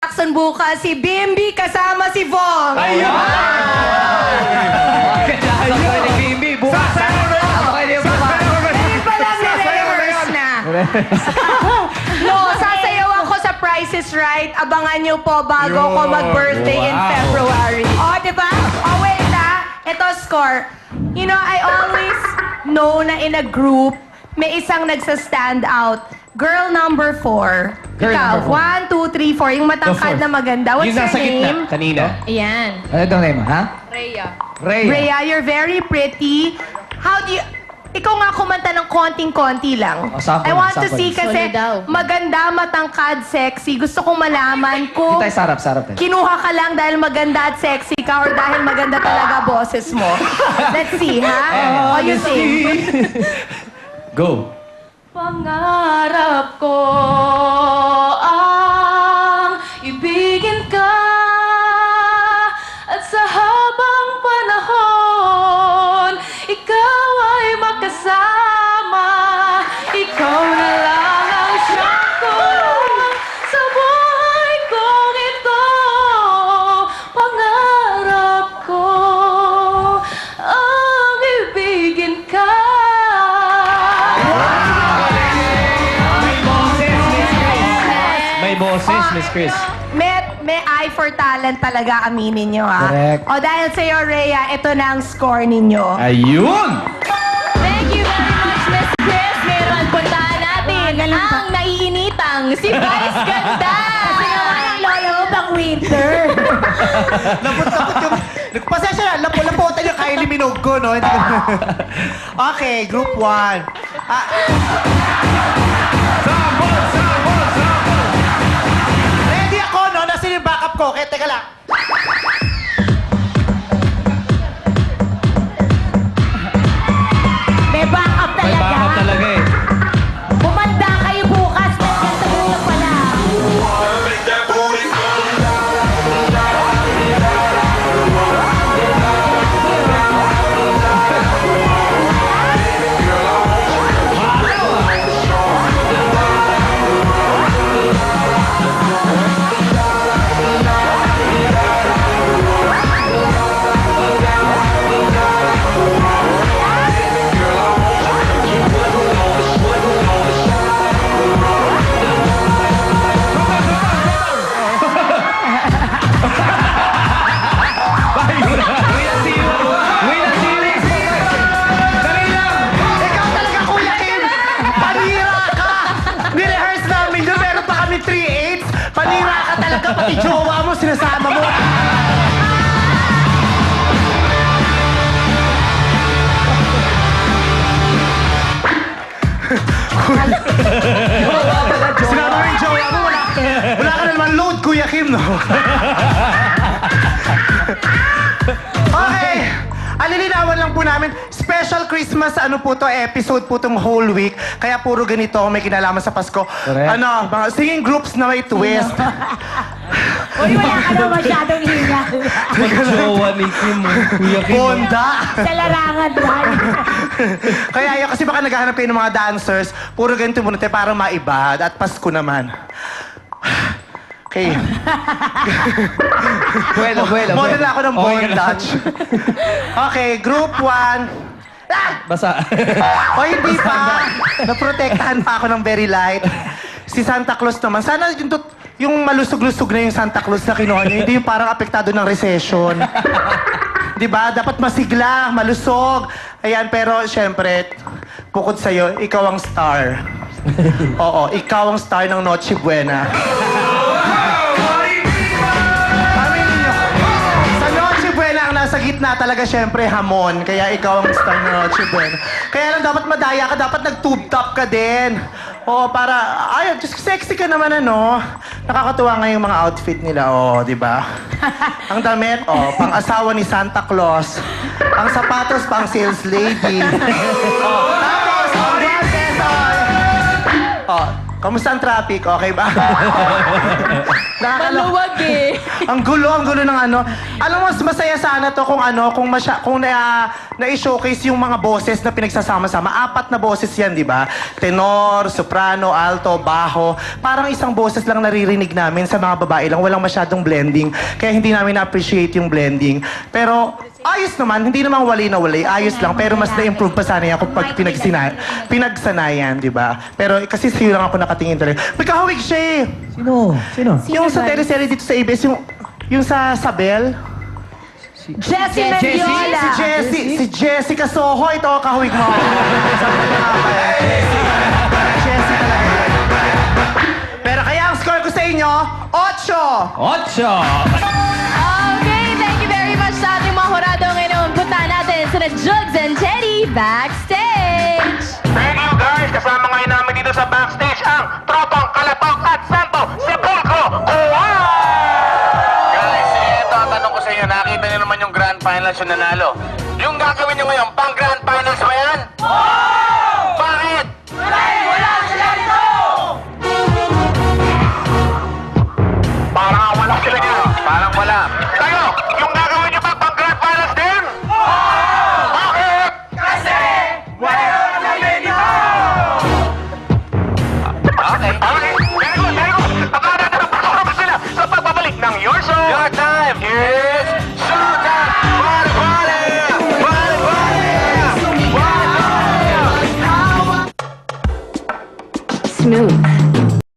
Jackson bukas, si Bimbi kasama si Vong. Ayun! Sasama kayo ni Bimbi, bukas. Sasama kayo ni bukas. Hindi pa lang nire-rehearse na. No, sasayawan ko sa Price is Right. Abangan nyo po bago ko mag-birthday in February. O, diba? O, wait Ito, score. You know, I always know na in a group, may isang nagsa-stand out. Girl number 4. Girl Ikaw, number 1, 2, 3, 4. Yung matangkad na maganda. What's Yung your nasa gitna, name? kanina. Ayan. Ano itong name, ha? Rhea. Rhea. Rhea, you're very pretty. How do you... Ikaw nga kumanta ng konting-konti lang. Oh, sample, I want to sample. see kasi Solo daw. maganda, matangkad, sexy. Gusto kong malaman kung Hindi tayo sarap tayo. kinuha ka lang dahil maganda at sexy ka or dahil maganda talaga boses mo. Let's see, ha? O, you sing. Go. Pangarap ko ang ibigin ka at sa habang panahon ikaw ay makasama. Ikaw na lang ang siyang kulang sa buhay kong ito. Pangarap ko ang ibigin ka. May boses, Miss Chris. May eye for talent talaga, aminin nyo, ha? Correct. O, dahil sa'yo, Rhea, ito na ang score ninyo. Ayun! Thank you very much, Miss Chris. Ngayon, puntahan natin ang naiinitang si Vice Ganda. Kasi naman ang lolo mo pang winter. Lapot-lapot yung... Pasensya na, lapot-lapotan yung Kylie Minogue ko, no? Okay, group 1. Ready ako, no? Nasaan yung backup ko? Okay, teka lang. May backup May talaga. backup talaga eh. Bumanda kayo bukas. Nagkanta mo pala. Ikaw talaga, Kuya Kim! Panira ka! Nirehearse namin doon, meron pa kami 3/8. Panira ka talaga, pati jowa mo, sinasama mo. Sinama mo yung jowa mo, wala ka na naman load, Kuya Kim, no? Okay. Alilinawan lang po namin, special Christmas episode po tong whole week. Kaya puro ganito may kinalaman sa Pasko. Correct. Mga singing groups na may twist. Uy, wala ka daw masyadong hinga. Mag-jowa ni Kim, Kuya Kim. Bonda! Sa larangan, right? Kaya yun, kasi baka naghahanap kayo ng mga dancers, puro ganito muna tayo para maiba. At Pasko naman. Okay. Buelo. Model na ako ng Okay Boy ka na. Dutch. Okay, group 1. Basa. O hindi pa. Naprotektahan pa ako ng very light. Si Santa Claus naman. Sana yung malusog-lusog na yung Santa Claus na kinuha niya, hindi yung parang apektado ng recession. Di ba? Dapat masigla, malusog. Ayan, pero syempre, bukod sa'yo, ikaw ang star. Oo, ikaw ang star ng Noche Buena. Aminin niyo, sa Noche Buena, ang nasa gitna talaga syempre hamon. Kaya ikaw ang star ng Noche Buena. Kaya lang dapat madaya ka, dapat nag-tube top ka din. Oo, para, ay, just sexy ka naman, ano. Nakakatuwa nga yung mga outfit nila, di ba? Ang damit, pang-asawa ni Santa Claus. Ang sapatos, pang sales lady. Tapos, ang glasses, kamusta ang traffic? Okay ba? Maluwag eh. Ang gulo ng ano. Alam mo, mas masaya sana to kung na-showcase yung mga boses na pinagsasama-sama. 4 na boses yan, di ba? Tenor, soprano, alto, bajo. Parang isang boses lang naririnig namin sa mga babae lang. Walang masyadong blending. Kaya hindi namin na-appreciate yung blending. Pero ayos naman. Hindi naman wali na wali. Ayos lang. Pero mas na-improve pa sana yan kapag pinagsanayan, di ba? Pero kasi sa'yo lang ako nakatingin talaga. May kahawig siya eh. Sino? Yung sa teleserye dito sa ABS, yung sa Sabel. Jessie Mendiola. Si Jessica Soho, ito kahawig mo. Sabi ko nga ba eh. Jessie talaga yan. Pero kaya ang score ko sa inyo, 8. 8. Okay, thank you very much sa ating mga hurado ngayon. Punta natin sila Jugs and Teddy backstage. Thank you guys! Kasama ngayon namin dito sa backstage ang Tropang Kalatok at Santo Sepulcro Kuwai! Guys, ito ang tanong ko sa inyo. Nakita niyo naman yung grand finals yung nanalo. Yung gagawin niyo ngayon, pang grand finals ba yan? Bakit? Wala sila dito! Parang wala sila dito. Parang wala. Kayo, yung gagawin niyo ba pang grand finals din? Bakit? Okay. Very good, very good. Abangan natin ang performance nila sa pagbabalik ng Your Show. Your time is showtime. Party, party! Party, party! Party! Smooth.